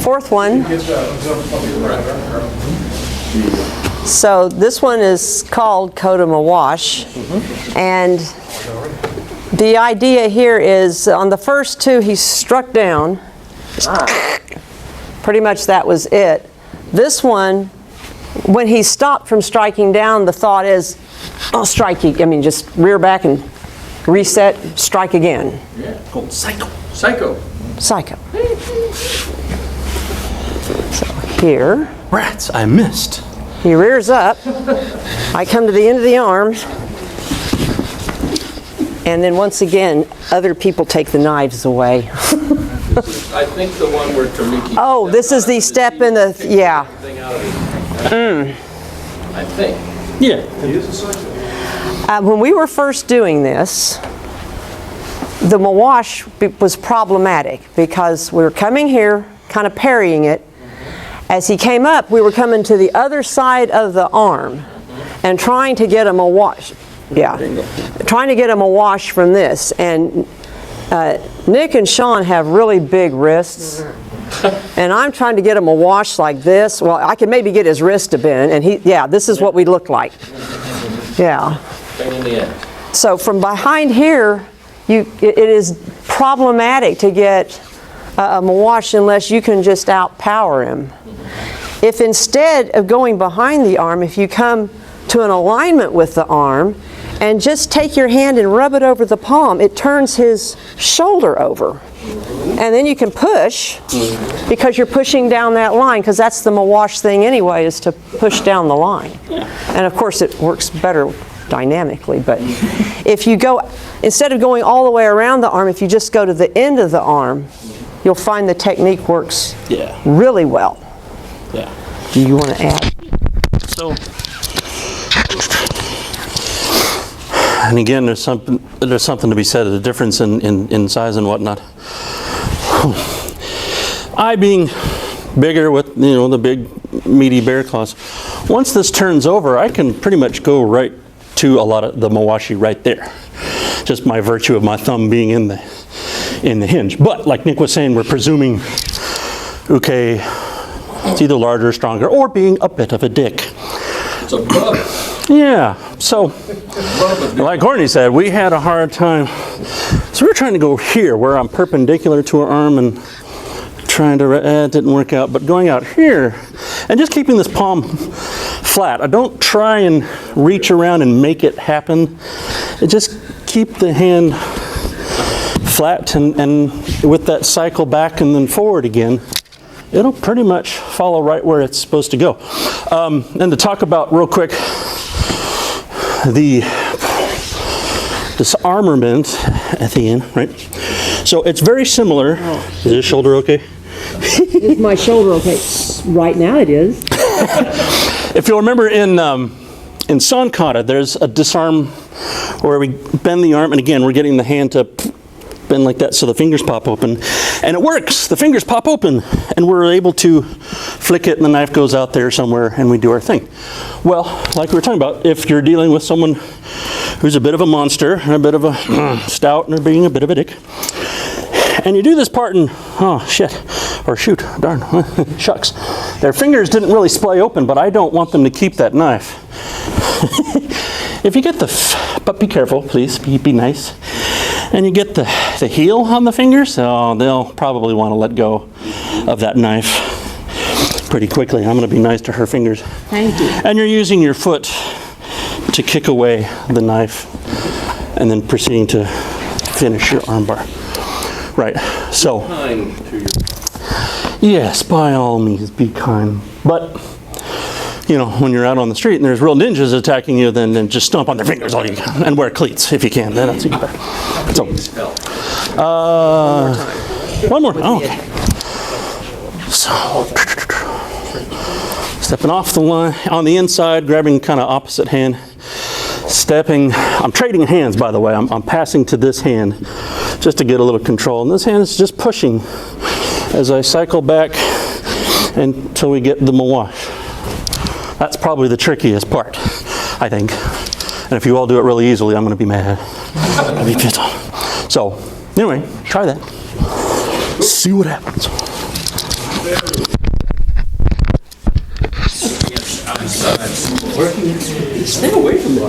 fourth one. So this one is called Kote-mawashi, and the idea here is on the first two he struck down. Pretty much that was it. This one, when he stopped from striking down, the thought is, I'll strike you. I mean, just rear back and reset, strike again. Yeah, called psycho. Psycho. Psycho. So here. Rats, I missed. He rears up. I come to the end of the arm. And then once again, other people take the knives away. I think the one where Tomiki. Oh, this is the step in the, yeah. I think. Yeah. When we were first doing this, the mawashi was problematic because we were coming here, kind of parrying it. As he came up, we were coming to the other side of the arm and trying to get a mawashi. Yeah, trying to get a mawashi from this. And Nick and Sean have really big wrists. And I'm trying to get him a wash like this. Well, I could maybe get his wrist to bend, and this is what we look like. Yeah. So from behind here, it is problematic to get a mawashi unless you can just outpower him. If instead of going behind the arm, if you come to an alignment with the arm and just take your hand and rub it over the palm, it turns his shoulder over. And then you can push because you're pushing down that line, because that's the mawashi thing anyway, is to push down the line. And of course it works better dynamically, but if you go, instead of going all the way around the arm, if you just go to the end of the arm, you'll find the technique works really well. Yeah. Do you want to add? So, and again, there's something to be said of the difference in size and whatnot. I being bigger with the big meaty bear claws, once this turns over, I can pretty much go right to a lot of the mawashi right there, just by virtue of my thumb being in the hinge. But like Nick was saying, we're presuming it's either larger or stronger, or being a bit of a dick. It's a bug. Yeah, so like Courtney said, we had a hard time. So we were trying to go here where I'm perpendicular to her arm and trying to, it didn't work out, but going out here and just keeping this palm flat. I don't try and reach around and make it happen. I just keep the hand flat, and with that cycle back and then forward again, it'll pretty much follow right where it's supposed to go. And to talk about real quick, disarmament at the end, right? So it's very similar. Is this shoulder okay? Is my shoulder okay? Right now it is. If you'll remember in San Kata, there's a disarm where we bend the arm, and again, we're getting the hand to bend like that so the fingers pop open. And it works. The fingers pop open, and we're able to flick it, and the knife goes out there somewhere, and we do our thing. Well, like we were talking about, if you're dealing with someone who's a bit of a monster, and a bit of a stout, and they're being a bit of a dick, and you do this part and, oh, shit, or shoot, darn, shucks. Their fingers didn't really splay open, but I don't want them to keep that knife. If you get but be careful, please, be nice. And you get the heel on the fingers, so they'll probably want to let go of that knife pretty quickly. I'm going to be nice to her fingers. Thank you. And you're using your foot to kick away the knife and then proceeding to finish your armbar. Right, so. Be kind to your... Yes, by all means, be kind. But, when you're out on the street and there's real ninjas attacking you, then just stomp on their fingers all you can, and wear cleats if you can. That's even better. So, one more. Oh, okay. So, stepping off the line, on the inside, grabbing kind of opposite hand, stepping. I'm trading hands, by the way. I'm passing to this hand just to get a little control. And this hand is just pushing as I cycle back until we get the mawashi. That's probably the trickiest part, I think. And if you all do it really easily, I'm going to be mad. I'll be pissed off. So, anyway, try that. See what happens. Stay away from the